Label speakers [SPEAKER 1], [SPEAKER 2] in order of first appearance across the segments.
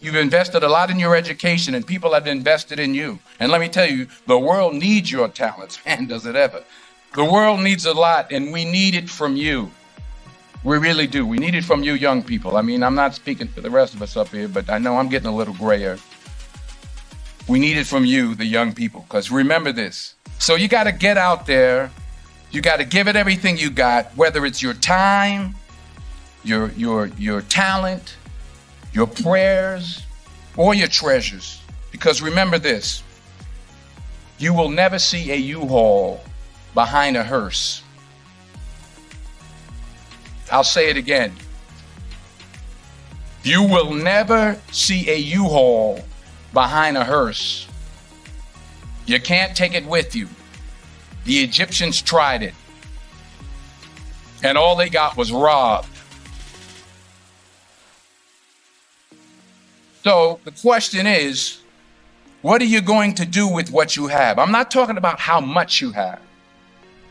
[SPEAKER 1] You've invested a lot in your education, and people have invested in you. And let me tell you, the world needs your talents. Man, does it ever. The world needs a lot, and we need it from you. We really do. We need it from you young people. I mean, I'm not speaking for the rest of us up here, but I know I'm getting a little grayer. We need it from you, the young people, because remember this. So you got to get out there. You got to give it everything you got, whether it's your time, your talent, your prayers, or your treasures. Because remember this, you will never see a U-Haul behind a hearse. I'll say it again. You will never see a U-Haul behind a hearse. You can't take it with you. The Egyptians tried it, and all they got was robbed. So the question is, what are you going to do with what you have? I'm not talking about how much you have.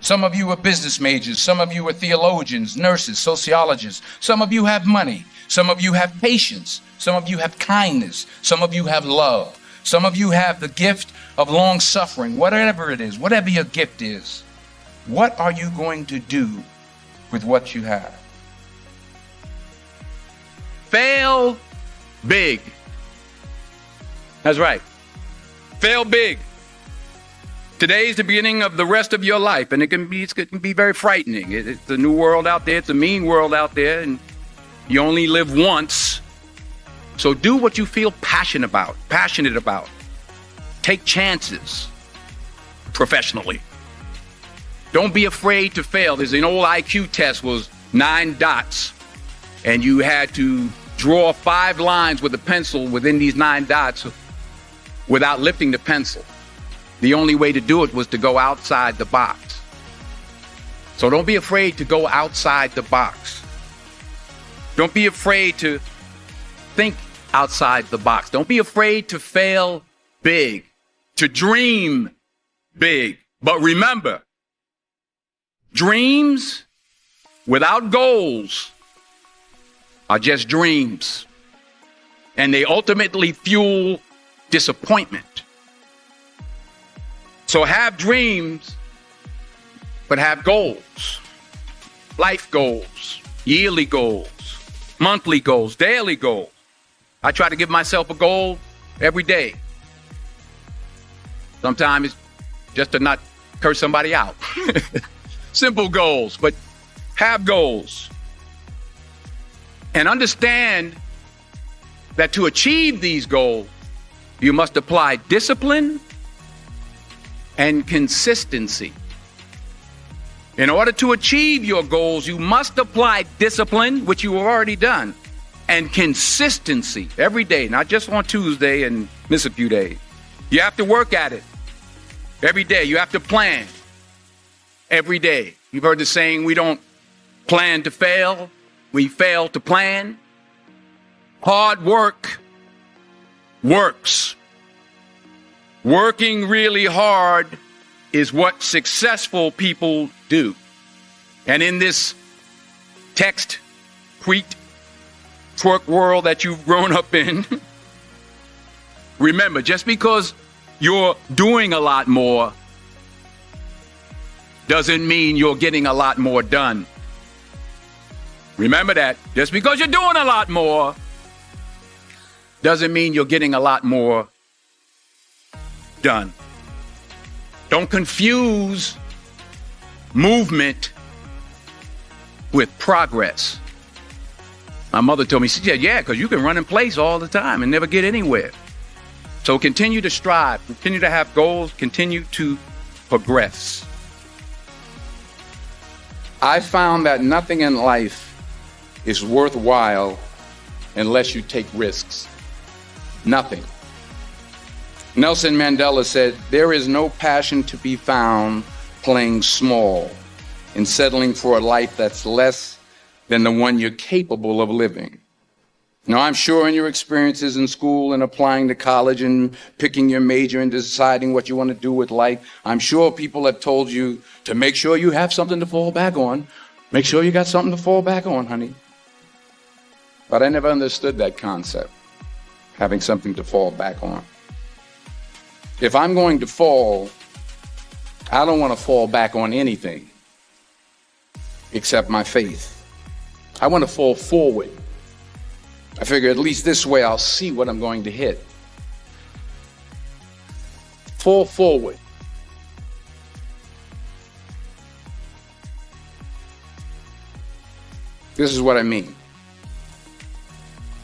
[SPEAKER 1] Some of you are business majors. Some of you are theologians, nurses, sociologists. Some of you have money. Some of you have patience. Some of you have kindness. Some of you have love. Some of you have the gift of long suffering, whatever it is, whatever your gift is. What are you going to do with what you have? Fail big. That's right. Fail big. Today is the beginning of the rest of your life, and it can be very frightening. It's a new world out there. It's a mean world out there, and you only live once. So do what you feel passionate about. Take chances professionally. Don't be afraid to fail. There's an old IQ test, was 9 dots, and you had to draw 5 lines with a pencil within these 9 dots without lifting the pencil. The only way to do it was to go outside the box. So don't be afraid to go outside the box. Don't be afraid to think outside the box. Don't be afraid to fail big, to dream big. But remember, dreams without goals are just dreams, and they ultimately fuel disappointment. So have dreams, but have goals. Life goals, yearly goals, monthly goals, daily goals. I try to give myself a goal every day. Sometimes it's just to not curse somebody out. Simple goals, but have goals. And understand that to achieve these goals, you must apply discipline and consistency. In order to achieve your goals, you must apply discipline, which you have already done, and consistency every day, not just on Tuesday and miss a few days. You have to work at it every day. You have to plan every day. You've heard the saying, we don't plan to fail, we fail to plan. Hard work works. Working really hard is what successful people do. And in this text, tweet, twerk world that you've grown up in, remember, just because you're doing a lot more doesn't mean you're getting a lot more done. Remember that. Just because you're doing a lot more doesn't mean you're getting a lot more done. Don't confuse movement with progress. My mother told me, she said, yeah, because you can run in place all the time and never get anywhere. So continue to strive, continue to have goals, continue to progress. I found that nothing in life is worthwhile unless you take risks. Nothing. Nelson Mandela said, there is no passion to be found playing small and settling for a life that's less than the one you're capable of living. Now, I'm sure in your experiences in school and applying to college and picking your major and deciding what you want to do with life, I'm sure people have told you to make sure you have something to fall back on. Make sure you got something to fall back on, honey. But I never understood that concept. having something to fall back on. If I'm going to fall, I don't want to fall back on anything except my faith. I want to fall forward. I figure at least this way I'll see what I'm going to hit. Fall forward. This is what I mean.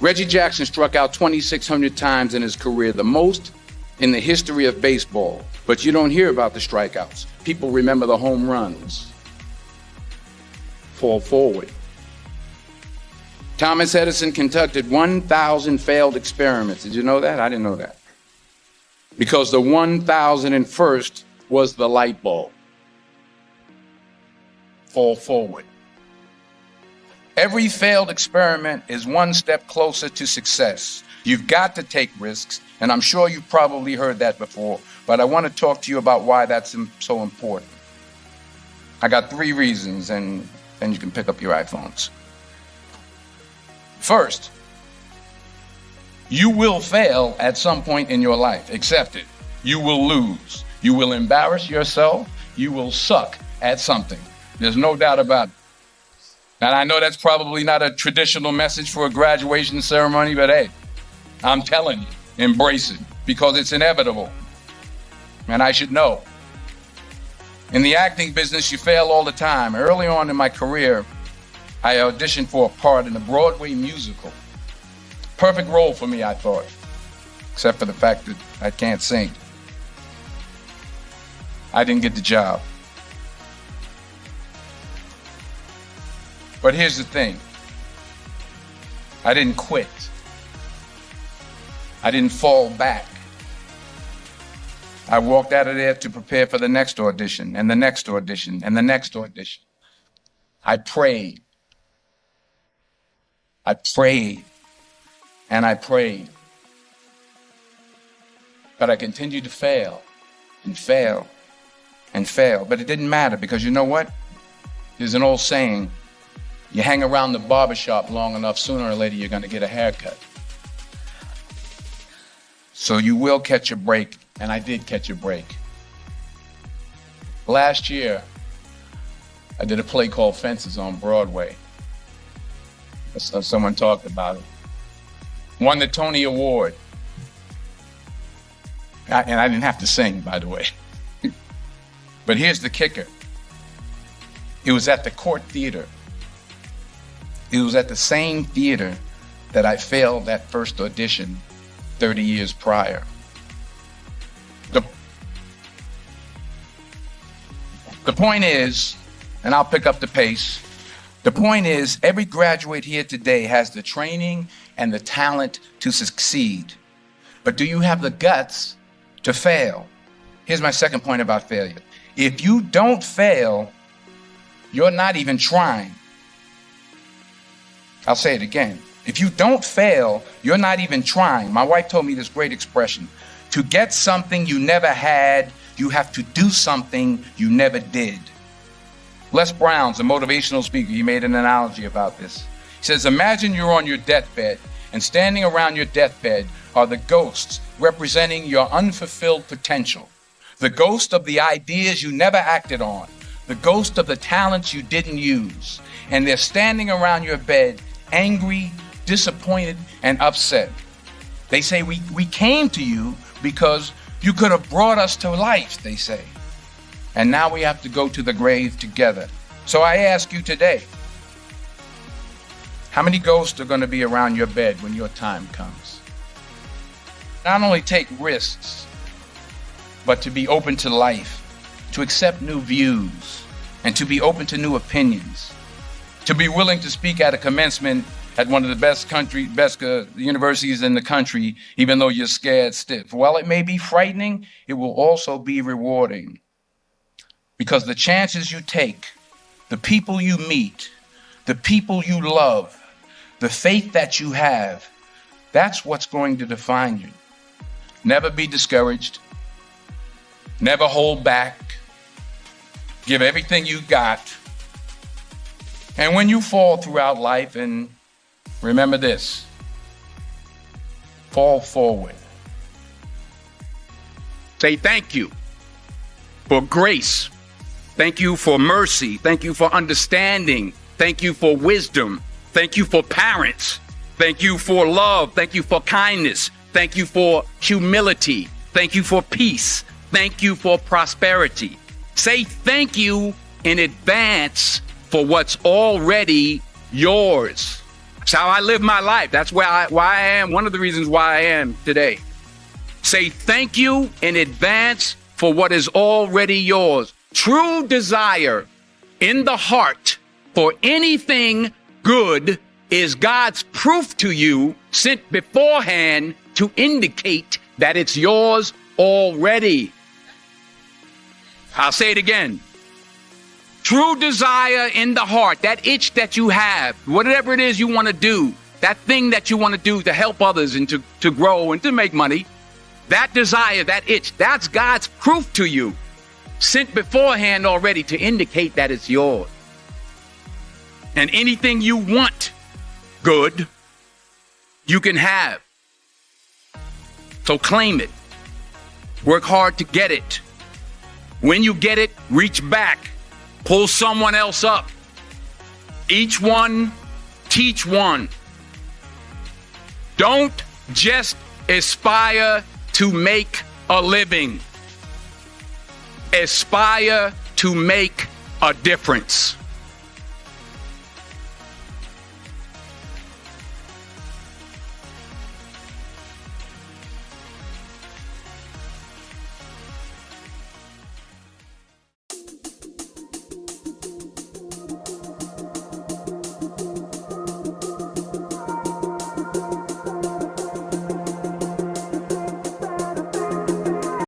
[SPEAKER 1] Reggie Jackson struck out 2,600 times in his career, the most in the history of baseball. But you don't hear about the strikeouts. People remember the home runs. Fall forward. Thomas Edison conducted 1,000 failed experiments. Did you know that? I didn't know that. Because the 1,001st was the light bulb. Fall forward. Every failed experiment is one step closer to success. You've got to take risks, and I'm sure you've probably heard that before, but I want to talk to you about why that's so important. I got 3 reasons, and then you can pick up your iPhones. First, you will fail at some point in your life. Accept it. You will lose. You will embarrass yourself. You will suck at something. There's no doubt about it. And I know that's probably not a traditional message for a graduation ceremony, but hey, I'm telling you, embrace it because it's inevitable. And I should know. In the acting business, you fail all the time. Early on in my career, I auditioned for a part in a Broadway musical. Perfect role for me, I thought, except for the fact that I can't sing. I didn't get the job. But here's the thing. I didn't quit. I didn't fall back. I walked out of there to prepare for the next audition and the next audition and the next audition. I prayed. I prayed and I prayed. But I continued to fail and fail and fail. But it didn't matter because you know what? There's an old saying, you hang around the barbershop long enough, sooner or later you're going to get a haircut. So you will catch a break, and I did catch a break. Last year, I did a play called Fences on Broadway. Someone talked about it. Won the Tony Award. And I didn't have to sing, by the way. But here's the kicker. It was at the Court Theater. It was at the same theater that I failed that first audition 30 years prior. The point is, and I'll pick up the pace, the point is every graduate here today has the training and the talent to succeed. But do you have the guts to fail? Here's my second point about failure. If you don't fail, you're not even trying. I'll say it again. If you don't fail, you're not even trying. My wife told me this great expression. To get something you never had, you have to do something you never did. Les Brown's a motivational speaker. He made an analogy about this. He says, imagine you're on your deathbed, and standing around your deathbed are the ghosts representing your unfulfilled potential. The ghost of the ideas you never acted on. The ghost of the talents you didn't use. And they're standing around your bed, angry, disappointed, and upset. They say, we came to you because you could have brought us to life, they say. And now we have to go to the grave together. So I ask you today, how many ghosts are going to be around your bed when your time comes? Not only take risks, but to be open to life, to accept new views, and to be open to new opinions. To be willing to speak at a commencement at one of the best universities in the country, even though you're scared stiff. While it may be frightening, it will also be rewarding. Because the chances you take, the people you meet, the people you love, the faith that you have, that's what's going to define you. Never be discouraged. Never hold back. Give everything you got. And when you fall throughout life, and remember this, fall forward. Say thank you for grace. Thank you for mercy. Thank you for understanding. Thank you for wisdom. Thank you for parents. Thank you for love. Thank you for kindness. Thank you for humility. Thank you for peace. Thank you for prosperity. Say thank you in advance for what's already yours. That's how I live my life. That's why I am. One of the reasons why I am today. Say thank you in advance for what is already yours. True desire in the heart for anything good is God's proof to you sent beforehand to indicate that it's yours already. I'll say it again. True desire in the heart, that itch that you have, whatever it is you want to do, that thing that you want to do to help others and to grow and to make money, that desire, that itch, that's God's proof to you, sent beforehand already to indicate that it's yours. And anything you want good, you can have. So claim it. Work hard to get it. When you get it, reach back. Pull someone else up. Each one, teach one. Don't just aspire to make a living. Aspire to make a difference.